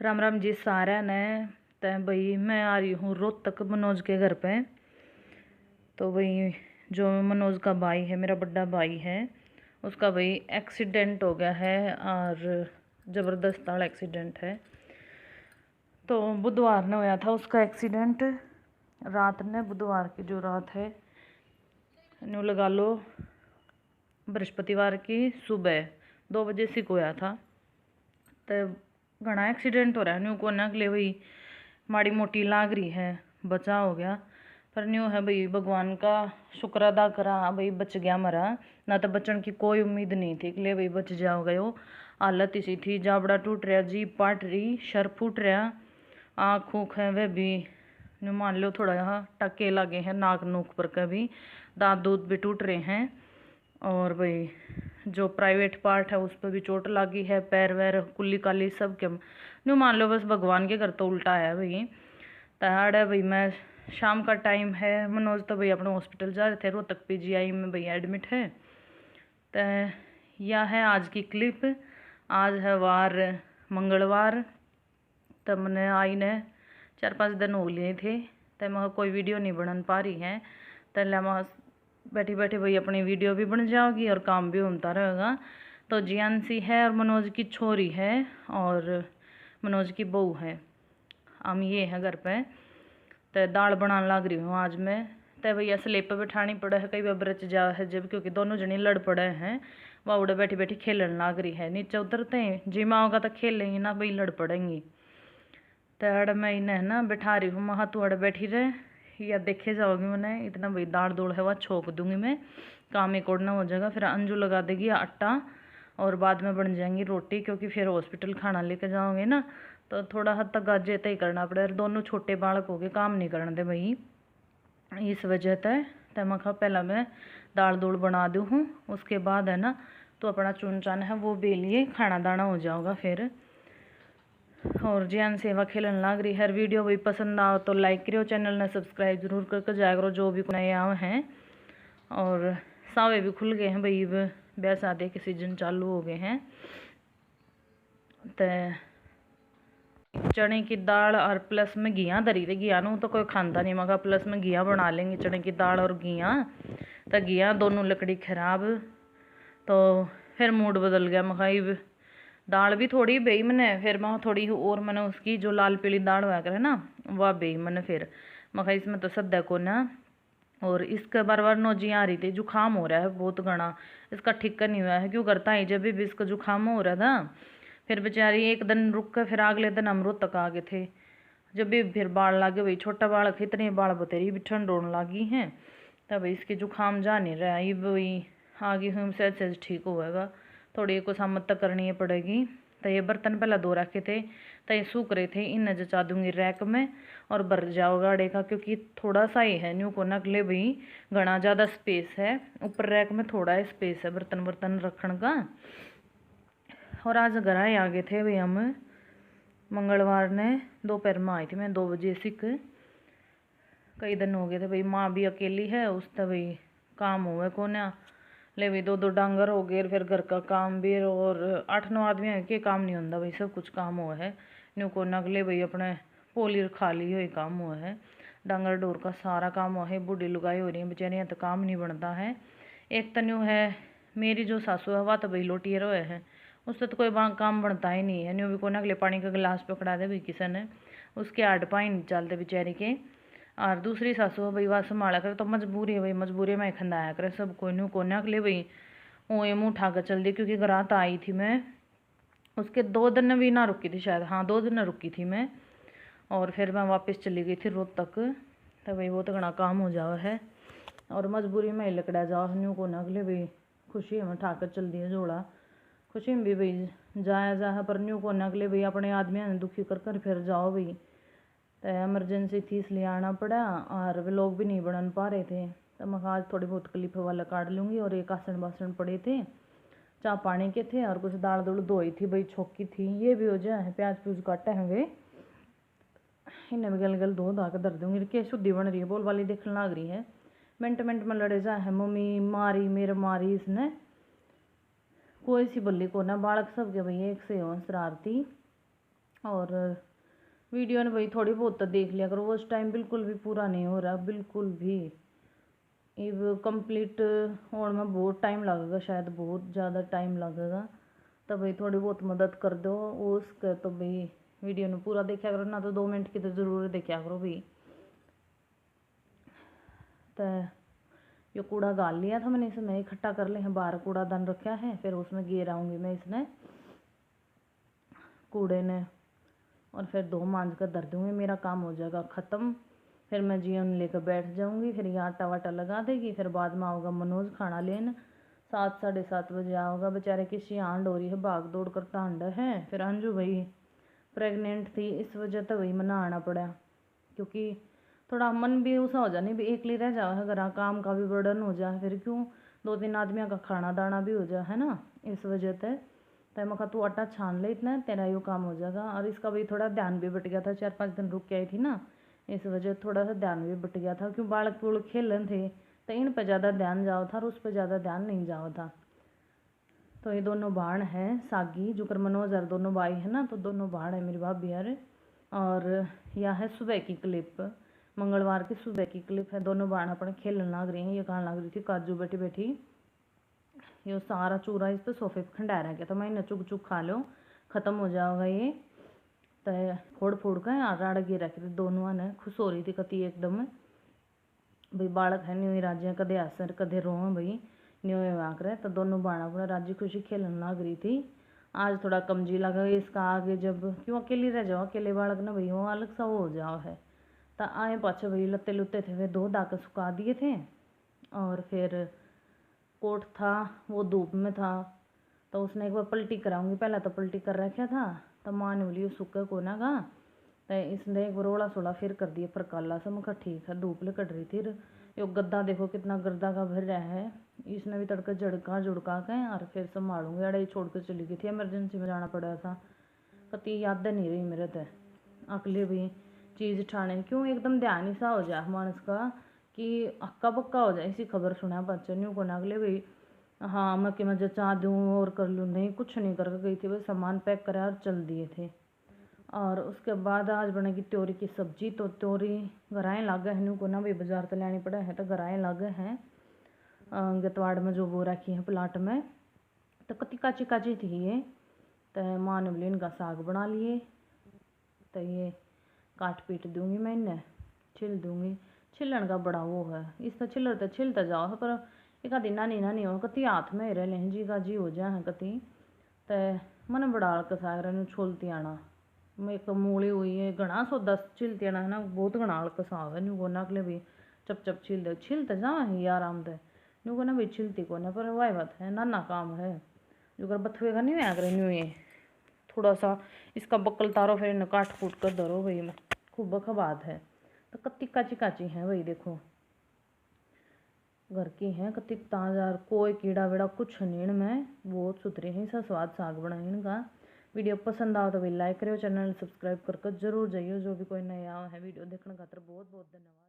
राम राम जी सारा ने। तो भाई मैं आ रही हूँ रोहतक मनोज के घर पे। तो भाई जो मनोज का भाई है, मेरा बड़ा भाई है, उसका भाई एक्सीडेंट हो गया है और ज़बरदस्त वाला एक्सीडेंट है। तो बुधवार ने होया था उसका एक्सीडेंट, रात ने, बुधवार की जो रात है न्यू लगा लो बृहस्पतिवार की सुबह 2 बजे से होया था। तो घना एक्सीडेंट हो रहा है न्यू को ना के लिए भाई माड़ी मोटी लाग रही है, बचा हो गया। पर न्यू है भाई भगवान का शुक्र अदा करा भाई बच गया मरा, ना तो बचन की कोई उम्मीद नहीं थी कि ले भाई बच जाओ गयो। हालत इसी थी, जाबड़ा टूट रहा, जीभ पाट रही, सर फूट रहा, आँख ऊँख है वह भी न्यू मान लो थोड़ा यहाँ टके लगे हैं, नाक नूक पर का भी, दांत दूध भी टूट रहे हैं। और भाई जो प्राइवेट पार्ट है उस पर भी चोट लगी है, पैर वैर कुल्ली काली सब के न्यू मान लो बस भगवान के घर तो उल्टा है भाई। तहाड़ है भाई, मैं शाम का टाइम है, मनोज तो भाई अपने हॉस्पिटल जा रहे थे, रोहतक पीजीआई में भाई एडमिट है। तो यह है आज की क्लिप। आज है वार मंगलवार, तब मैंने आई ने 4-5 दिन हो लिए थे, तो मैं कोई वीडियो नहीं बन पा रही है। तो मैं बैठी बैठी भाई अपनी वीडियो भी बन जाओगी और काम भी होता रहेगा। तो जियानसी है और मनोज की छोरी है और मनोज की बहू है, हम ये है घर पे। तो दाल बनाने लग रही हूँ आज मैं। तो भैया स्लेप पे बैठानी पड़ा है, कई बार ब्रच जा है जब, क्योंकि दोनों जने लड़ पड़े हैं। वह उड़े बैठी बैठी खेलन लग रही है, नीचे उतरते हैं जिमा होगा तो खेलेंगी ना भाई, लड़ पड़ेंगी। तो अड़ मैं इन्हें ना बैठा रही हूँ, महा तू अड़ बैठी रहे या देखे जाओगी मैंने इतना भाई दाल दूड़ है वह छोक दूंगी मैं, काम एक और ना हो जाएगा। फिर अंजू लगा देगी आटा और बाद में बन जाएंगी रोटी, क्योंकि फिर हॉस्पिटल खाना लेके जाओगे ना तो थोड़ा हद तक गाजे तय करना पड़ेगा। दोनों छोटे बालक हो गए, काम नहीं करने दे भाई, इस वजह तय मैं कहा पहला मैं दाल दूड़ बना दूँ हूँ, उसके बाद है ना तो अपना चुन चान है वो बेलिए खाना दाना हो जाओगा फिर। और जियान सेवा खेलन लाग रही। हर वीडियो भी पसंद आओ तो लाइक करो, चैनल ने सब्सक्राइब जरूर करके जाया करो जो भी नए आए हैं। और सावे भी खुल गए हैं भाई, ब्याह शादी के सीजन चालू हो गए हैं। तो चने की दाल और प्लस में घिया धरी थी, घिया नू तो कोई खांदा नहीं, मगर प्लस में घिया बना लेंगे, चने की दाल और घिया। तो घिया दोनों लकड़ी खराब, तो फिर मूड बदल गया, मखाई दाल भी थोड़ी बेई मैंने, फिर मैं थोड़ी और मैंने उसकी जो लाल पीली दाल हुआ करे ना वह बेई मैंने, फिर मखा इसमें तो सद्दा को ना। और इसके बार बार नोजी आ रही थी, जुकाम हो रहा है बहुत घना, इसका ठीक नहीं हुआ है, क्यों करता है जब भी इसका जुकाम हो रहा था। फिर बेचारी एक दिन रुक कर फिर अगले दिन हम रोहतक आ गए थे, जब भी फिर बाढ़ लागे भाई, छोटा बालक इतने बाढ़ बतेरी भी ठंड होने लगी हैं, तब इसके जुकाम जा नहीं रहा है, ये भाई आगे हम सहज ठीक होएगा, थोड़ी कुछ हमत तक करनी पड़ेगी। तो ये बर्तन पहले धो रखे थे, तो ये सूख रहे थे, इन्हें जचा दूंगी रैक में और भर जाओ गाड़े का, क्योंकि थोड़ा सा ही है न्यू को नकले भाई, घना ज़्यादा स्पेस है, ऊपर रैक में थोड़ा है स्पेस है बर्तन बर्तन रखने का। और आज घर आए आ गए थे भाई हम, मंगलवार ने दोपहर में आई थी मैं 2 बजे सिक, कई दिन हो गए थे भाई, माँ भी अकेली है उसका भाई काम हुआ को ना ले भाई, 2-2 डांगर हो गए, फिर घर का काम भी, और 8-9 आदमी है के काम नहीं होता भाई, सब कुछ काम हुआ है न्यू को नगले भाई, अपने पोली खाली हुई काम हुआ है, डांगर डोर का सारा काम हुआ है, बूढ़ी लुगाई हो रही है बेचारियाँ, तो काम नहीं बनता है। एक तो न्यू है मेरी जो सासू है वह तो भाई लोटिए रहे हैं, उससे तो कोई काम बनता ही नहीं है, न्यू भी को नगले पानी का गिलास पकड़ा दे भाई किसी ने, उसके आड़ पाई नहीं चलते बेचारी के। और दूसरी सासू भाई वह संभाला करे, तो मजबूरी है भाई, मजबूरी में खंदाया करे सब कोई न्यू को ना के लिए भाई, वो ये मुँह उठा कर चल दी, क्योंकि रात आई थी मैं, उसके 2 दिन भी ना रुकी थी शायद, हाँ 2 दिन रुकी थी मैं, और फिर मैं वापस चली गई थी रोहतक। तो भाई वो तो घना काम हो जावा है, और मजबूरी में लकड़ा जाओ न्यू को ना के लिए भाई, खुशी में उठा कर चल दिया जोड़ा, खुशी में भी भाई जाया जा, पर न्यू को ना के लिए भाई अपने आदमी ने दुखी कर कर फिर जाओ भाई। तो एमरजेंसी थी इसलिए आना पड़ा, और वे लोग भी नहीं बन पा रहे थे, तो मैं आज थोड़ी बहुत क्लिप वाला काट लूँगी। और एक आसन बासन पड़े थे, चाह पानी के थे, और कुछ दाल दूड़ धोई थी भाई, छोकी थी, ये भी हो जाए, प्याज प्यूज काटे हैं वे, इन्हें भी गल गल धो धा के धर दूँगी, के शुद्धि बन रही है, बोल वाली देखने लग रही है, मिनट मिनट में लड़े जा है, मम्मी मारी मेरे मारी इसने, कोई सी बल्ली को ना, बालक सब के भाई एक से हो शरारती। और वीडियो ने भाई थोड़ी बहुत तो देख लिया करो, उस टाइम बिल्कुल भी पूरा नहीं हो रहा, बिल्कुल भी। अब कंप्लीट होने में बहुत टाइम लगेगा, शायद बहुत ज़्यादा टाइम लगेगा। तो भाई थोड़ी बहुत मदद कर दो उसके, तो भाई वीडियो ने पूरा देखा करो, ना तो 2 मिनट की तो ज़रूर देखा करो भाई। तो ये कूड़ा गाल लिया था मैंने, इसमें इकट्ठा कर ले हैं, बाहर कूड़ादान रखा है, फिर उसमें गिर आऊँगी मैं इसने कूड़े ने, और फिर 2 मांझ कर धर दूँगी, मेरा काम हो जाएगा ख़त्म। फिर मैं जीवन लेकर बैठ जाऊँगी, फिर ये आटा वाटा लगा देगी, फिर बाद में आओगा मनोज खाना लेने, 7 साढ़े 7 बजे आओगा। बेचारे किसी आंड हो रही है, भाग दौड़ करता अंड है। फिर अंजू भाई प्रेग्नेंट थी, इस वजह से वही मना आना पड़ा, क्योंकि थोड़ा मन भी उसा हो जाए, नहीं भी एकली रह जाओ है, घर काम का भी बर्डन हो जाए, फिर क्यों 2-3 आदमियों का खाना दाना भी हो जाए, है ना। इस वजह से तो मैं कहा तू आटा छान ले, इतना तेरा यो काम हो जाएगा। और इसका भी थोड़ा ध्यान भी बट गया था, 4-5 दिन रुक के आई थी ना, इस वजह थोड़ा सा ध्यान भी बट गया था, क्यों बालक वुलक खेल रहे थे, तो इन पर ज़्यादा ध्यान जाओ था और उस पर ज़्यादा ध्यान नहीं जाओ था। तो ये दोनों बाण हैं सागी, जो कर मनोज और दोनों भाई है ना, तो दोनों बाण है मेरी भाभी यार। और यह है सुबह की क्लिप, मंगलवार की सुबह की क्लिप है। दोनों बाण अपने खेलने लग रही हैं। ये कहाँ लग रही थी काजू बैठी बैठी, ये सारा चूरा इस पर सोफे पर खंडा रह गया था, मैं चुग चुग खा लो, ख़त्म हो जाएगा ये। तो फोड़ फोड़ कर राड़ गिर रखे थे दोनों ने, खुश हो रही थी कति एकदम भाई, बालक है न्यू राज्य, कदे हंस कदे रो भाई, न्यू वाक रहे। तो दोनों बाण अपना राज्य खुशी खेलने लग रही थी। आज थोड़ा कमजी लगा इसका, आगे जब क्यों अकेली रह जाओ, अकेले बालक ना भाई वो अलग सा वो हो जाओ है। तो आए पाछे भाई लत्ते लुत्ते थे वे 2 दाके सुखा दिए थे, और फिर कोट था वो धूप में था, तो उसने एक बार पलटी कराऊंगी, पहले तो पलटी कर रखा था, तो माँ ने बोली सूखे को ना गा, तो इसने एक बार रोड़ा सोड़ा फिर कर दिया पर काला सा। मैं ठीक है, धूप लकड़ रही थी। यो गद्दा देखो कितना गर्दा का भर रहा है, इसने भी तड़के झड़का झुड़का के और फिर संभालूंगी। अड़े छोड़ कर चली गई थी, इमरजेंसी में जाना पड़ा था, कति याद नहीं रही मेरे तो अगले भी चीज़ ठाने, क्यों एकदम ध्यान ही सा हो जाए मानस का कि अक्का बक्का हो जाए। इसी खबर सुना बच्चे न्यू को अगले भाई, हाँ मैं कि मैं जचा दूँ और कर लूँ, नहीं कुछ नहीं करके गई थी, बस सामान पैक करा और चल दिए थे। और उसके बाद आज बनेगी त्योरी की सब्जी, तो त्योरी घराएँ लागे हैं न्यू को ना भाई, बाजार तो लेनी पड़े है, तो घराएँ लागे हैं गतवाड़ में जो बो रखी है प्लाट में, तो कति काची काची थी ये। तो माँ ने बोली इनका साग बना लिए, तो ये काट पीट दूंगी मैं, इन्हें छिल दूंगी। छिलन का बड़ा वो है, इस तो छिलता जाओ, पर एक आधी नानी नानी हो कति हाथ में रह लें जी का जी हो जाए हैं कति। तो मन बड़ा अलग सागर छोलती आना, मैं एक मूली हुई है घना सो 10 छिलती आना है ना, बहुत घना अलग साग है न्यू को ना अगले भी चप चप छिल तो जा ही आराम से न्यू को ना भाई छिलती को ना, पर वही बात है नाना काम है जो कर बथुए का नहीं हुआ करे न्यू। ये थोड़ा सा इसका बक्कल तारो, फिर इन्हें काट कूट कर धरो भाई, खूब बखबाद है। तो कत्ती काची काची है भाई, देखो घर की हैं कत्ती ताजा, कोई कीड़ा वेड़ा कुछ नहीं इनमें, बहुत सुथरे हैं, ऐसा स्वाद साग बनाए इनका। वीडियो पसंद आओ तो भाई लाइक करो, चैनल सब्सक्राइब करके जरूर जाइए। जो भी कोई नया है वीडियो देखने खातर बहुत बहुत धन्यवाद।